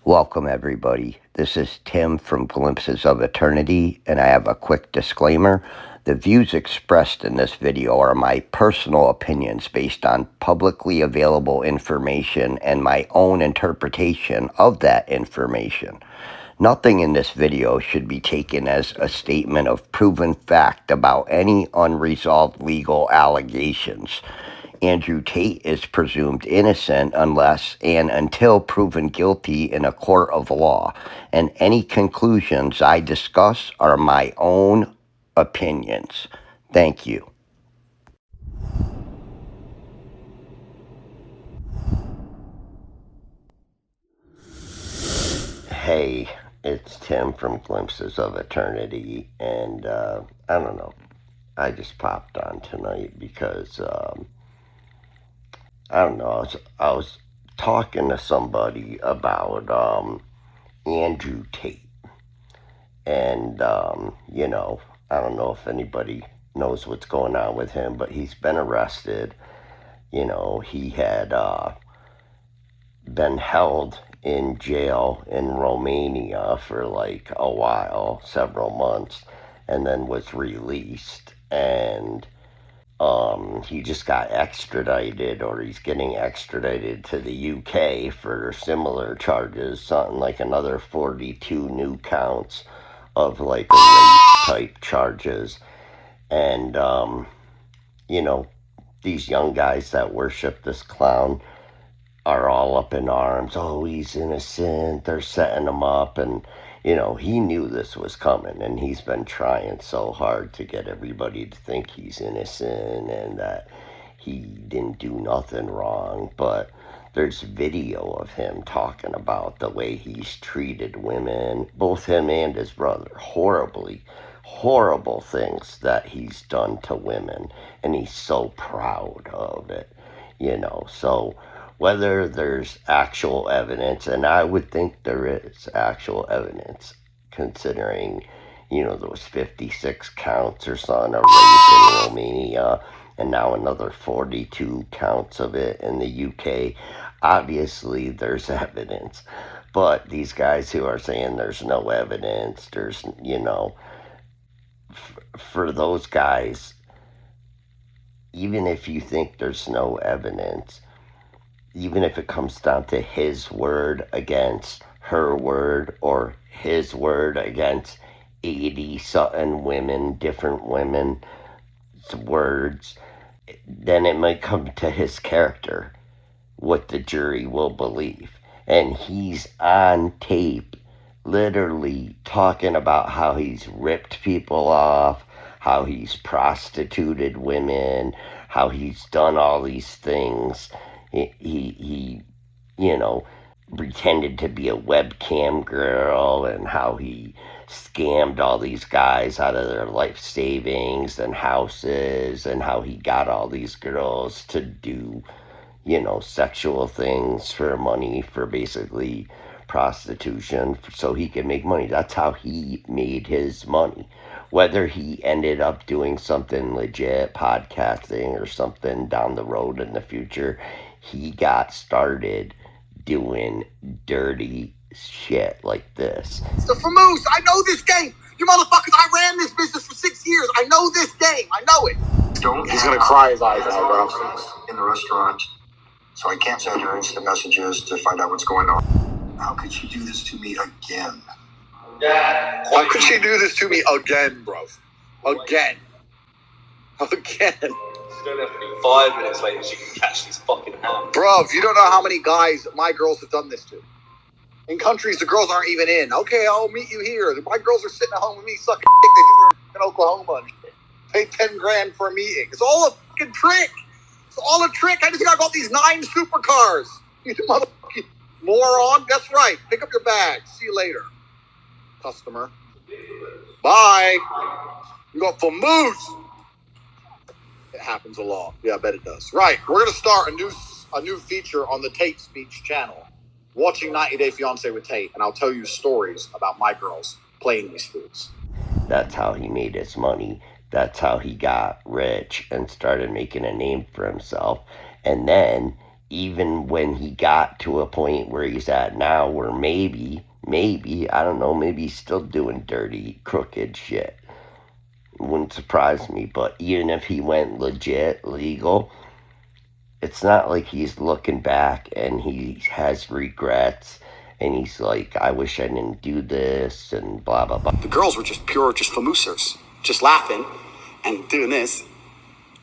Welcome, everybody. This is Tim from Glimpses of Eternity, and I have a quick disclaimer. The views expressed in this video are my personal opinions based on publicly available information and my own interpretation of that information. Nothing in this video should be taken as a statement of proven fact about any unresolved legal allegations. Andrew Tate is presumed innocent unless and until proven guilty in a court of law, and any conclusions I discuss are my own opinions. Thank you. Hey, it's Tim from Glimpses of Eternity, and I don't know. I just popped on tonight because I don't know. I was talking to somebody about Andrew Tate, and I don't know if anybody knows what's going on with him, but he's been arrested. He had been held in jail in Romania for like a while, several months, and then was released. And he just got extradited, or he's getting extradited to the UK for similar charges, something like another 42 new counts of like rape type charges. And, these young guys that worship this clown are all up in arms. Oh, he's innocent. They're setting him up. And, he knew this was coming, and he's been trying so hard to get everybody to think he's innocent and that he didn't do nothing wrong. But there's video of him talking about the way he's treated women, both him and his brother, horrible things that he's done to women, and he's so proud of it, so whether there's actual evidence, and I would think there is actual evidence, considering, those 56 counts or something of rape in Romania, and now another 42 counts of it in the UK. Obviously, there's evidence. But these guys who are saying there's no evidence, for those guys, even if you think there's no evidence, even if it comes down to his word against her word, or his word against 80 something women, different women's words, then it might come to his character, what the jury will believe. And he's on tape literally talking about how he's ripped people off, how he's prostituted women, how he's done all these things. He pretended to be a webcam girl, and how he scammed all these guys out of their life savings and houses, and how he got all these girls to do, sexual things for money, for basically prostitution, so he could make money. That's how he made his money. Whether he ended up doing something legit, podcasting or something down the road in the future, he got started doing dirty shit like this. So for Moose, I know this game. You motherfuckers, I ran this business for 6 years. I know this game. I know it. He's gonna cry his eyes out, bro. In the restaurant, so I can't send her instant messages to find out what's going on. How could she do this to me again? How could she do this to me again, bro? Again. She don't have to be 5 minutes later. She can catch these fucking hands. Bro, you don't know how many guys my girls have done this to. In countries the girls aren't even in. Okay, I'll meet you here. My girls are sitting at home with me sucking dick. They think they're in Oklahoma and shit. Pay 10 grand for a meeting. It's all a fucking trick. It's all a trick. I just got about these 9 supercars. You motherfucking moron. That's right. Pick up your bag. See you later, customer. Bye. You go for Moose. It happens a lot. Yeah, I bet it does. Right. We're gonna start a new feature on the Tate Speech channel. Watching 90 Day Fiancé with Tate, and I'll tell you stories about my girls playing these fools. That's how he made his money. That's how he got rich and started making a name for himself. And then even when he got to a point where he's at now, where maybe, I don't know, maybe he's still doing dirty, crooked shit. It wouldn't surprise me, but even if he went legit, legal, it's not like he's looking back and he has regrets and he's like, I wish I didn't do this and blah, blah, blah. The girls were just pure, just famoosers, just laughing and doing this,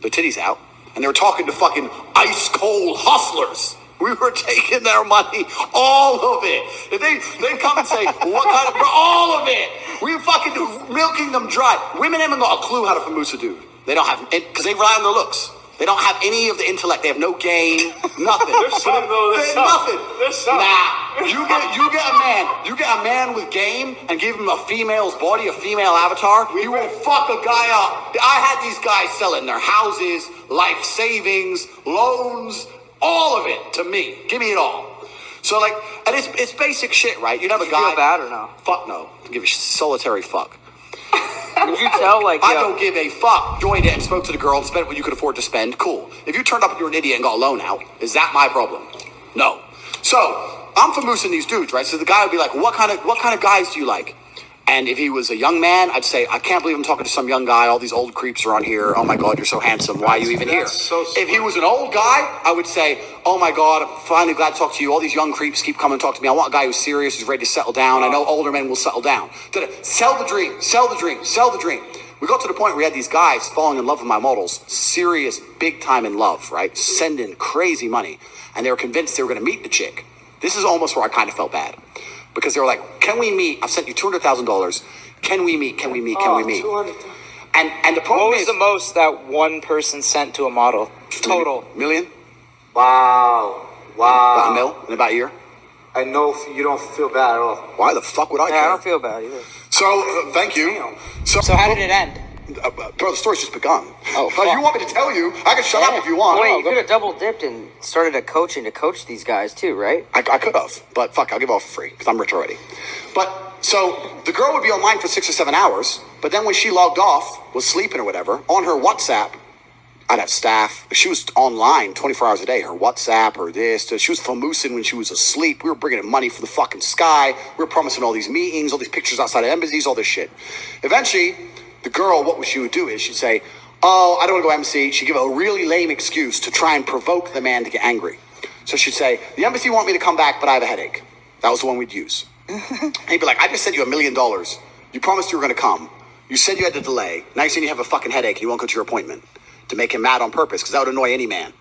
their titties out, and they were talking to fucking ice cold hustlers. We were taking their money, all of it. If they'd come and say, what kind of, all of it. We were fucking milking them dry. Women haven't got a clue how to famoose a dude. They don't have, because they rely on their looks. They don't have any of the intellect. They have no game, nothing. There's some, though. There's nothing. There's some. Nah, you get a man with game and give him a female's body, a female avatar. You will fuck a guy up. I had these guys selling their houses, life savings, loans, all of it to me. Give me it all. So like, and it's basic shit, right? You'd have a guy. Feel bad or no? Fuck no. Give a solitary fuck. Did you tell, like, I don't give a fuck. Joined it and spoke to the girl and spent what you could afford to spend. Cool. If you turned up and you're an idiot and got a loan out, is that my problem? No. So I'm famoosing these dudes, right? So the guy would be like, what kind of guys do you like? And if he was a young man, I'd say, I can't believe I'm talking to some young guy. All these old creeps are on here. Oh my God, you're so handsome. Why are you even here? So if he was an old guy, I would say, oh my God, I'm finally glad to talk to you. All these young creeps keep coming to talk to me. I want a guy who's serious, who's ready to settle down. I know older men will settle down. Sell the dream, sell the dream, sell the dream. We got to the point where we had these guys falling in love with my models, serious, big time in love, right? Sending crazy money. And they were convinced they were going to meet the chick. This is almost where I kind of felt bad. Because they were like, can we meet? I've sent you $200,000. Can we meet? Can we meet? Can we meet? And the problem what was is, the most that one person sent to a model? Total. Million? Wow. About a mil in about a year? I know you don't feel bad at all. Why the fuck would I Yeah, care? I don't feel bad either. So, thank you. So how did it end? Bro, the story's just begun. Oh, If you want me to tell you, I can shut up if you want. Wait, you could have double dipped and started a coaching to coach these guys too, right? I could have, but fuck, I'll give it all for free because I'm rich already. But so the girl would be online for 6 or 7 hours, but then when she logged off, was sleeping or whatever, on her WhatsApp, I'd have staff. She was online 24 hours a day. Her WhatsApp, her this. She was famoosing when she was asleep. We were bringing in money from the fucking sky. We were promising all these meetings, all these pictures outside of embassies, all this shit. Eventually, the girl, what she would do is she'd say, oh, I don't want to go embassy. She'd give a really lame excuse to try and provoke the man to get angry. So she'd say, the embassy want me to come back, but I have a headache. That was the one we'd use. And he'd be like, I just sent you $1 million. You promised you were going to come. You said you had to delay. Now you're saying you have a fucking headache and you won't go to your appointment. To make him mad on purpose, because that would annoy any man.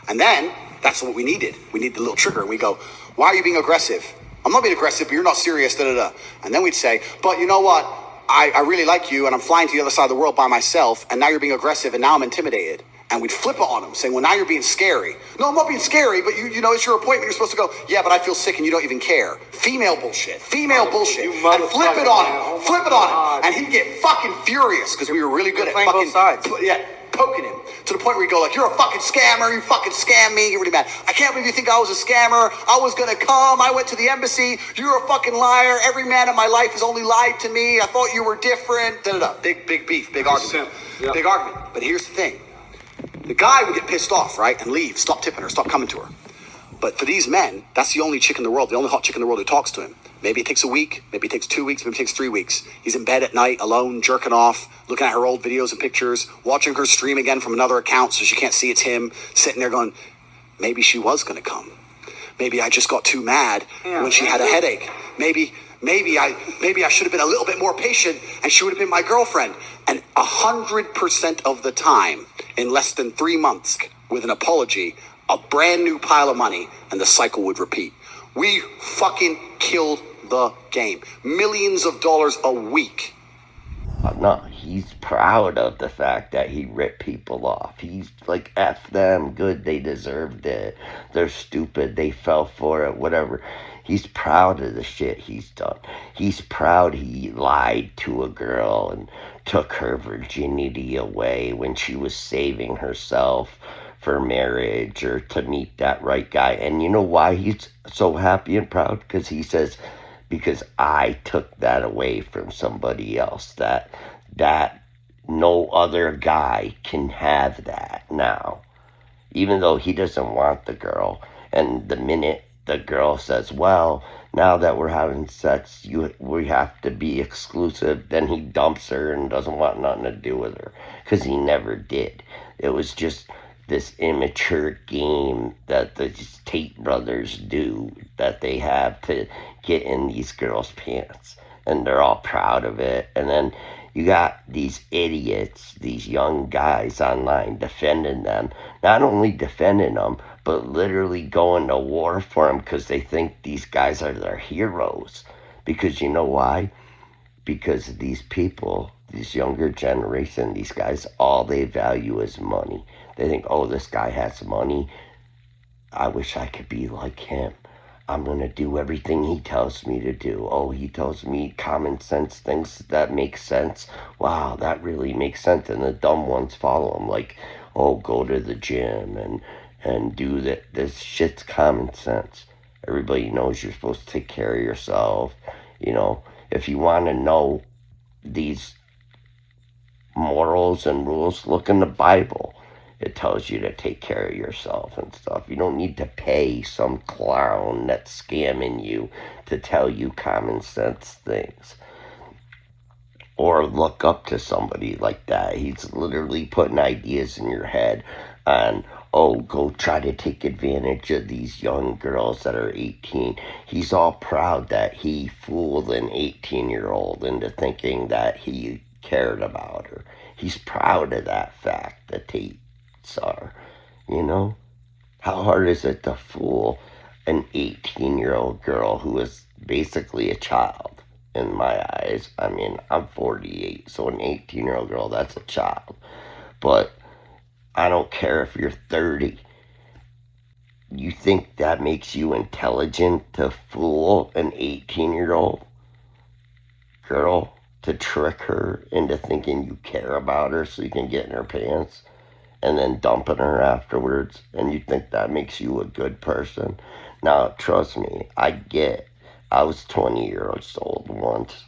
And then, that's what we needed. We need the little trigger. And we go, why are you being aggressive? I'm not being aggressive, but you're not serious, da-da-da. And then we'd say, but you know what? I really like you, and I'm flying to the other side of the world by myself, and now you're being aggressive, and now I'm intimidated. And we'd flip it on him, saying, well, now you're being scary. No, I'm not being scary, but you know, it's your appointment. You're supposed to go, yeah, but I feel sick, and you don't even care. Female bullshit. Female bullshit. And flip it on him. Flip it on him. And he'd get fucking furious, because we were really good at playing fucking... both sides. Yeah. Poking him to the point where you go like, you're a fucking scammer, you fucking scam me, get really mad. I can't believe you think I was a scammer. I was gonna come, I went to the embassy, you're a fucking liar. Every man in my life has only lied to me. I thought you were different. Da-da-da. Big beef, big argument. Yeah. Big argument. But here's the thing. The guy would get pissed off, right? And leave, stop tipping her, stop coming to her. But for these men, that's the only chick in the world, the only hot chick in the world who talks to him. Maybe it takes a week, maybe it takes 2 weeks, maybe it takes 3 weeks. He's in bed at night, alone, jerking off, looking at her old videos and pictures, watching her stream again from another account so she can't see it's him, sitting there going, maybe she was going to come. Maybe I just got too mad when she had a headache. Maybe I should have been a little bit more patient and she would have been my girlfriend. And 100% of the time, in less than 3 months, with an apology, a brand new pile of money, and the cycle would repeat. We fucking killed the game. Millions of dollars a week. No, he's proud of the fact that he ripped people off. He's like, F them, good, they deserved it. They're stupid, they fell for it, whatever. He's proud of the shit he's done. He's proud he lied to a girl and took her virginity away when she was saving herself for marriage or to meet that right guy. And you know why he's so happy and proud? Because he says, because I took that away from somebody else, that no other guy can have that now. Even though he doesn't want the girl, And the minute the girl says, well, now that we're having sex, we have to be exclusive, then he dumps her and doesn't want nothing to do with her. Because he never did. It was just this immature game that the Tate brothers do, that they have to get in these girls' pants. And they're all proud of it. And then you got these idiots, these young guys online defending them. Not only defending them, but literally going to war for them because they think these guys are their heroes. Because you know why? Because these people, this younger generation, these guys, all they value is money. They think, oh, this guy has money. I wish I could be like him. I'm going to do everything he tells me to do. Oh, he tells me common sense things that make sense. Wow, that really makes sense. And the dumb ones follow him. Like, oh, go to the gym and do that. This shit's common sense. Everybody knows you're supposed to take care of yourself. You know, if you want to know these morals and rules, look in the Bible. It tells you to take care of yourself and stuff. You don't need to pay some clown that's scamming you to tell you common sense things. Or look up to somebody like that. He's literally putting ideas in your head on, oh, go try to take advantage of these young girls that are 18. He's all proud that he fooled an 18-year-old into thinking that he cared about her. He's proud of that fact, that Tates are, you know? How hard is it to fool an 18-year-old girl who is basically a child in my eyes? I mean, I'm 48, so an 18-year-old girl, that's a child. But I don't care if you're 30. You think that makes you intelligent to fool an 18-year-old girl, to trick her into thinking you care about her so you can get in her pants and then dumping her afterwards, and you think that makes you a good person? Now, trust me, I was 20 years old once,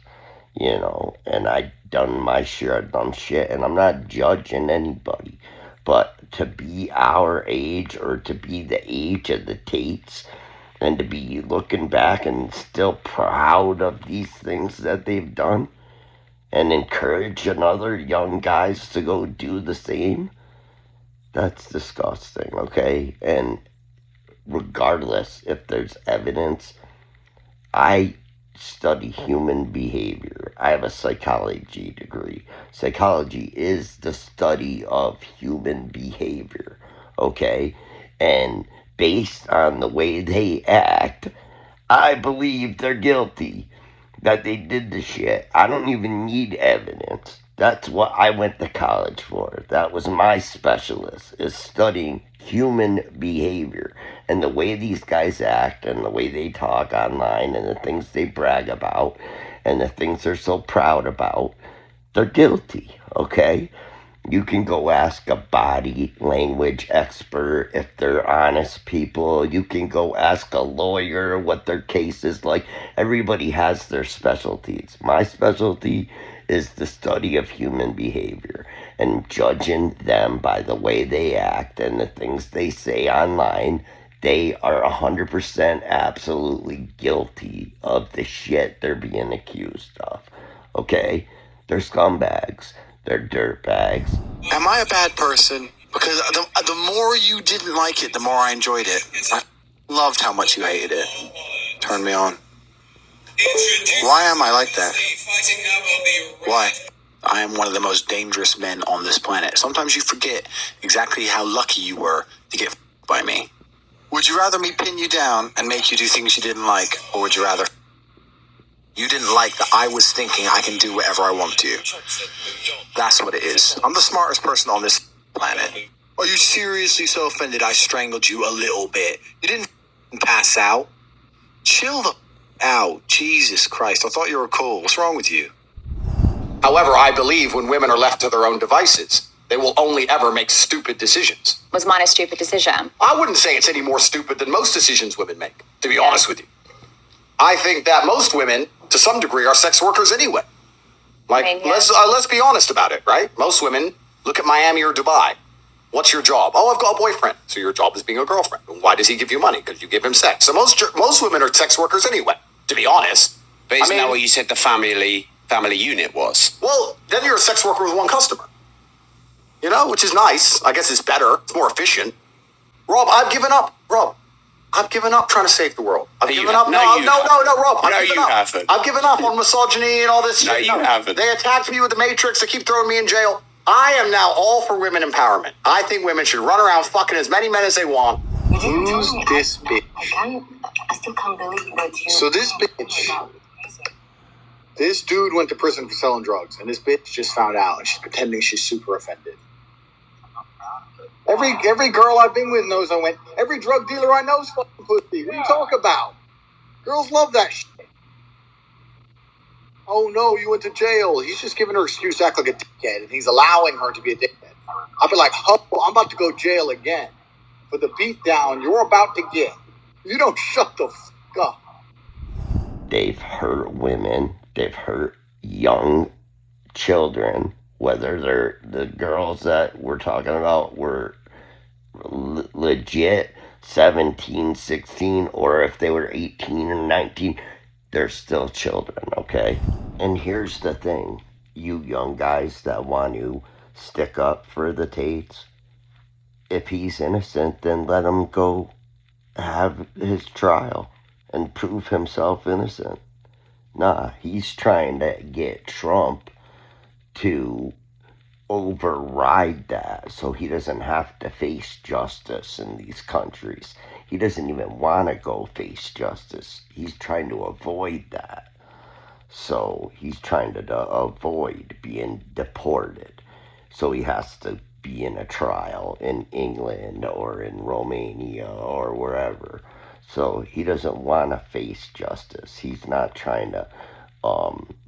you know, and I done my share of dumb shit, and I'm not judging anybody. But to be our age, or to be the age of the Tates, and to be looking back and still proud of these things that they've done, and encourage another young guys to go do the same, that's disgusting, okay? And regardless if there's evidence, I study human behavior. I have a psychology degree. Psychology is the study of human behavior, okay? And based on the way they act, I believe they're guilty, that they did the shit. I don't even need evidence. That's what I went to college for. That was my specialist, is studying human behavior. And the way these guys act, and the way they talk online, and the things they brag about, and the things they're so proud about, they're guilty, okay? You can go ask a body language expert if they're honest people. You can go ask a lawyer what their case is like. Everybody has their specialties. My specialty is the study of human behavior and judging them by the way they act and the things they say online. They are 100% absolutely guilty of the shit they're being accused of, okay? They're scumbags. They're dirtbags. Am I a bad person? Because the more you didn't like it, the more I enjoyed it. I loved how much you hated it. Turned me on. Why am I like that? Why? I am one of the most dangerous men on this planet. Sometimes you forget exactly how lucky you were to get by me. Would you rather me pin you down and make you do things you didn't like, or would you rather you didn't like that I was thinking I can do whatever I want to? That's what it is. I'm the smartest person on this planet. Are you seriously so offended I strangled you a little bit? You didn't pass out. Chill the out. Jesus Christ. I thought you were cool. What's wrong with you? However, I believe when women are left to their own devices, they will only ever make stupid decisions. Was mine a stupid decision? I wouldn't say it's any more stupid than most decisions women make, to be honest with you. I think that most women, to some degree, are sex workers anyway. Like, let's be honest about it, right? Most women look at Miami or Dubai. What's your job? Oh, I've got a boyfriend. So your job is being a girlfriend. Why does he give you money? Because you give him sex. So most women are sex workers anyway, to be honest. But isn't that what you said the family unit was? Well, then you're a sex worker with one customer. You know, which is nice. I guess it's better. It's more efficient. Rob, I've given up. Rob, I've given up trying to save the world. I've given up. No, Rob. No, you haven't. I've given up on misogyny and all this shit. No, you haven't. They attacked me with the Matrix. They keep throwing me in jail. I am now all for women empowerment. I think women should run around fucking as many men as they want. Who's this bitch? I still can't believe that you. So this bitch, this dude went to prison for selling drugs, and this bitch just found out, and she's pretending she's super offended. Every girl I've been with knows I went. Every drug dealer I know is fucking pussy. What do you talk about? Girls love that shit. Oh no, you went to jail. He's just giving her excuse to act like a dickhead, and he's allowing her to be a dickhead. I'll be like, oh, I'm about to go jail again for the beatdown you're about to get. You don't shut the fuck up. They've hurt women. They've hurt young children. Whether they're the girls that we're talking about were legit 17, 16, or if they were 18 or 19, they're still children, okay? And here's the thing, you young guys that want to stick up for the Tates, if he's innocent, then let him go have his trial and prove himself innocent. Nah, he's trying to get Trump to override that so he doesn't have to face justice in these countries. He doesn't even want to go face justice. He's trying to avoid that. So he's trying to avoid being deported. So he has to be in a trial in England or in Romania or wherever. So he doesn't want to face justice. He's not trying to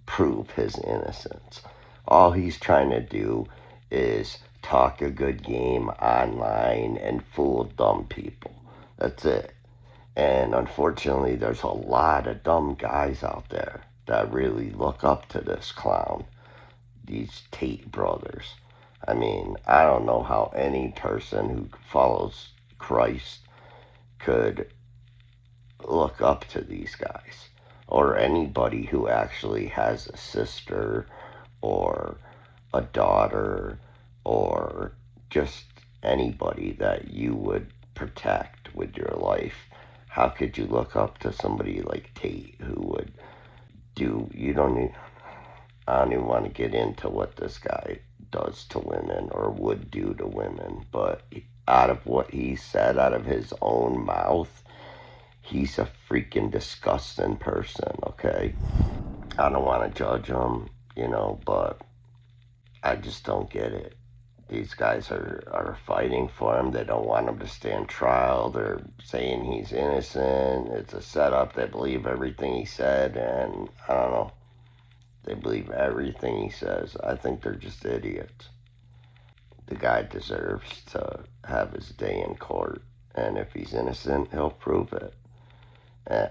prove his innocence. All he's trying to do is talk a good game online and fool dumb people. That's it. And unfortunately, there's a lot of dumb guys out there that really look up to this clown, these Tate brothers. I mean, I don't know how any person who follows Christ could look up to these guys, or anybody who actually has a sister or a daughter or just anybody that you would protect with your life. How could you look up to somebody like Tate who would do, I don't even want to get into what this guy does to women or would do to women, but out of what he said out of his own mouth, he's a freaking disgusting person, okay? I don't want to judge him, but I just don't get it. These guys are fighting for him. They don't want him to stand trial. They're saying he's innocent. It's a setup. They believe everything he said, and I don't know. They believe everything he says. I think they're just idiots. The guy deserves to have his day in court, and if he's innocent, he'll prove it.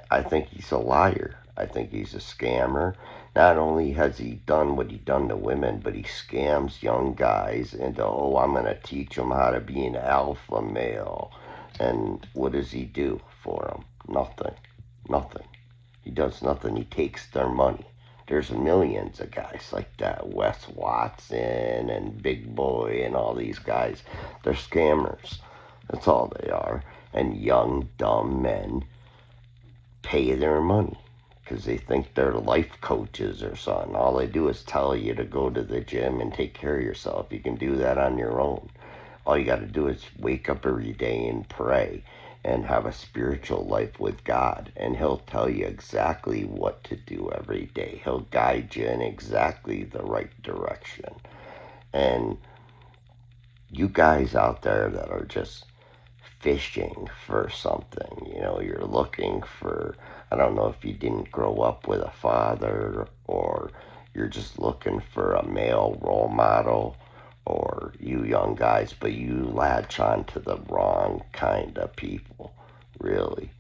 I think he's a liar. I think he's a scammer. Not only has he done what he done to women, but he scams young guys into, I'm going to teach them how to be an alpha male. And what does he do for them? Nothing. He does nothing. He takes their money. There's millions of guys like that. Wes Watson and Big Boy and all these guys. They're scammers. That's all they are. And young, dumb men pay their money because they think they're life coaches or something. All they do is tell you to go to the gym and take care of yourself. You can do that on your own. All you got to do is wake up every day and pray and have a spiritual life with God, and he'll tell you exactly what to do every day. He'll guide you in exactly the right direction. And you guys out there that are just fishing for something, you're looking for, I don't know if you didn't grow up with a father, or you're just looking for a male role model, or you young guys, but you latch on to the wrong kind of people, really.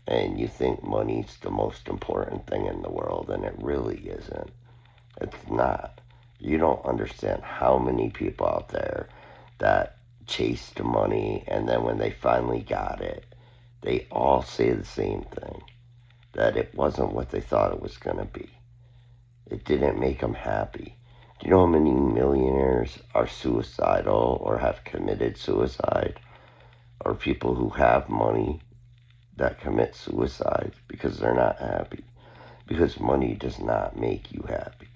And you think money's the most important thing in the world, and it really isn't. It's not. You don't understand how many people out there that chased money, and then when they finally got it, they all say the same thing, that it wasn't what they thought it was going to be. It didn't make them happy. Do you know how many millionaires are suicidal or have committed suicide? Or people who have money that commit suicide because they're not happy. Because money does not make you happy.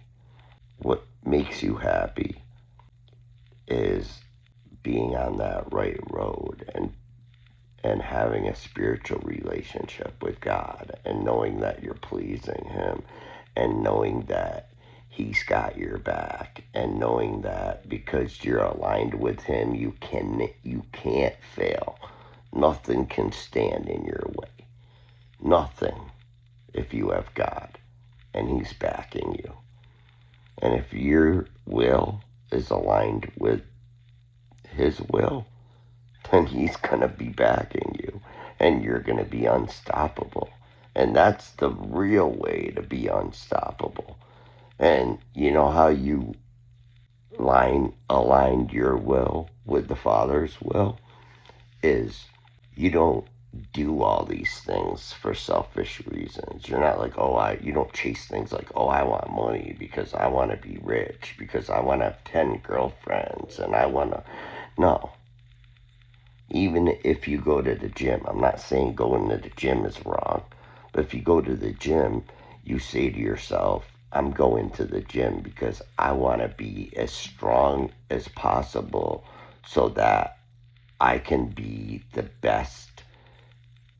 What makes you happy is being on that right road and having a spiritual relationship with God, and knowing that you're pleasing Him, and knowing that He's got your back, and knowing that because you're aligned with Him, you can't fail. Nothing can stand in your way. Nothing, if you have God and He's backing you. And if your will is aligned with His will, then He's going to be backing you, and you're going to be unstoppable. And that's the real way to be unstoppable. And you know how you aligned your will with the Father's will? Is you don't do all these things for selfish reasons. You're not like, you don't chase things like, I want money because I want to be rich, because I want to have 10 girlfriends, and I want to, no. Even if you go to the gym, I'm not saying going to the gym is wrong, but if you go to the gym, you say to yourself, I'm going to the gym because I want to be as strong as possible so that I can be the best,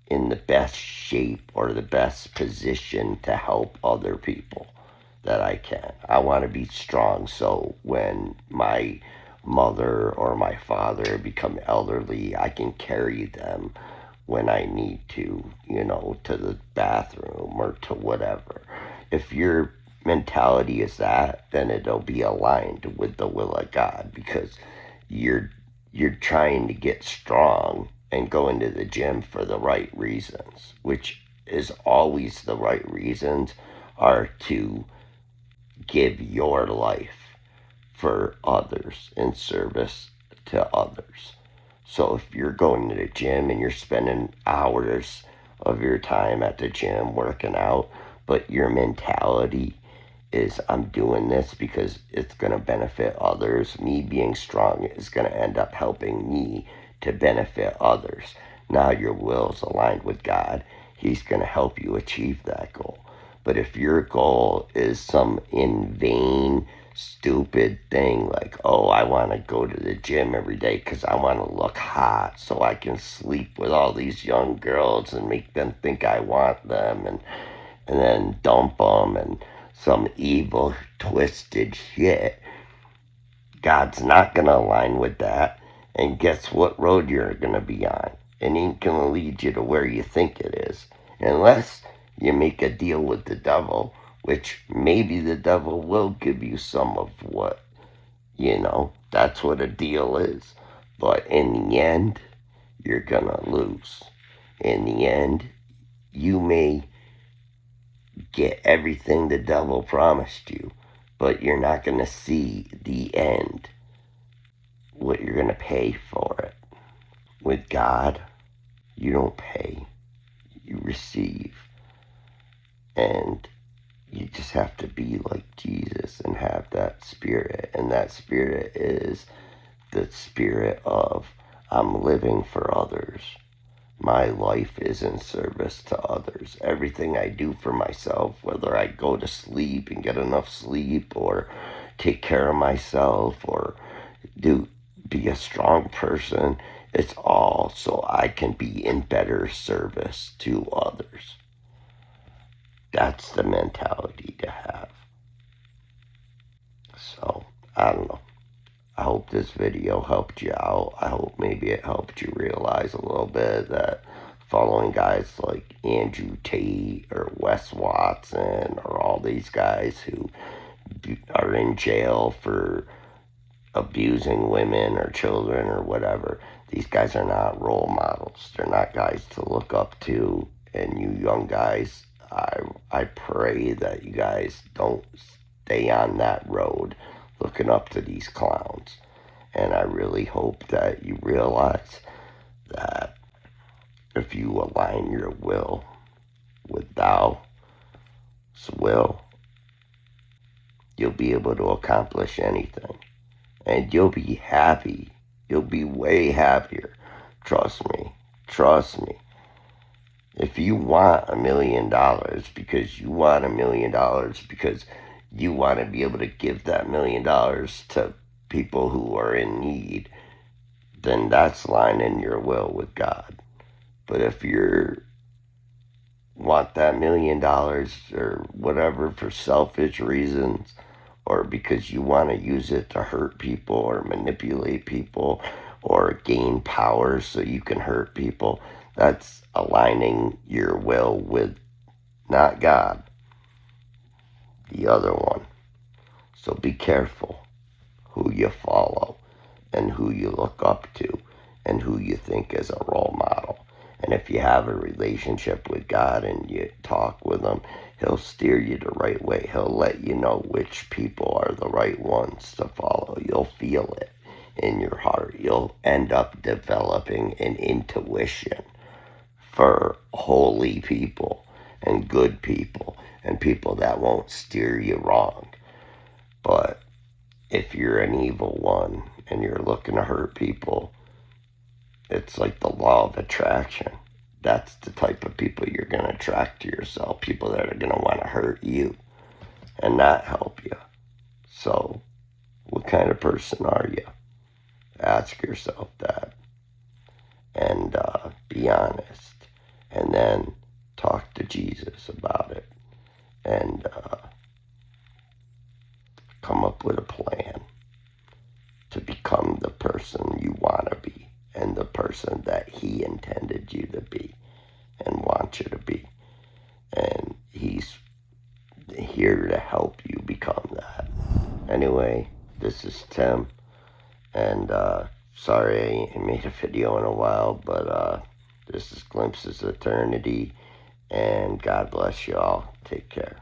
in the best shape or the best position to help other people that I can. I want to be strong so when my mother or my father become elderly, I can carry them when I need to, to the bathroom or to whatever. If your mentality is that, then it'll be aligned with the will of God, because you're trying to get strong and go into the gym for the right reasons, which is always the right reasons are to give your life for others, in service to others. So if you're going to the gym and you're spending hours of your time at the gym working out, but your mentality is, I'm doing this because it's going to benefit others, me being strong is going to end up helping me to benefit others. Now your will's aligned with God. He's going to help you achieve that goal. But if your goal is some in vain, stupid thing like, I want to go to the gym every day because I want to look hot so I can sleep with all these young girls and make them think I want them, and then dump them, and some evil, twisted shit, God's not going to align with that. And guess what road you're going to be on? It ain't going to lead you to where you think it is. Unless you make a deal with the devil, which maybe the devil will give you some of what, that's what a deal is. But in the end, you're going to lose. In the end, you may get everything the devil promised you, but you're not going to see the end, what you're going to pay for it. With God, you don't pay, you receive. And you just have to be like Jesus and have that spirit. And that spirit is the spirit of, I'm living for others. My life is in service to others. Everything I do for myself, whether I go to sleep and get enough sleep, or take care of myself, or be a strong person, it's all so I can be in better service to others. That's the mentality to have. So, I don't know. I hope this video helped you out. I hope maybe it helped you realize a little bit that following guys like Andrew Tate or Wes Watson or all these guys who are in jail for abusing women or children or whatever, these guys are not role models. They're not guys to look up to. And you young guys, I pray that you guys don't stay on that road looking up to these clowns. And I really hope that you realize that if you align your will with Tao's will, you'll be able to accomplish anything. And you'll be happy. You'll be way happier. Trust me. Trust me. If you want $1 million because you want $1 million because you want to be able to give that $1 million to people who are in need, then that's lining your will with God. But if you want that $1 million or whatever for selfish reasons, or because you want to use it to hurt people or manipulate people or gain power so you can hurt people, that's aligning your will with not God, the other one. So be careful who you follow and who you look up to and who you think is a role model. And if you have a relationship with God and you talk with him, he'll steer you the right way. He'll let you know which people are the right ones to follow. You'll feel it in your heart. You'll end up developing an intuition for holy people and good people and people that won't steer you wrong. But if you're an evil one and you're looking to hurt people, it's like the law of attraction. That's the type of people you're going to attract to yourself. People that are going to want to hurt you and not help you. So, what kind of person are you? Ask yourself that. And be honest. And then talk to Jesus about it. And come up with a plan to become the person you want to be and the person that he intended you to be and wants you to be. And he's here to help you become that. Anyway, this is Tim, and sorry I ain't made a video in a while, but this is Glimpses of Eternity, and God bless you all. Take care.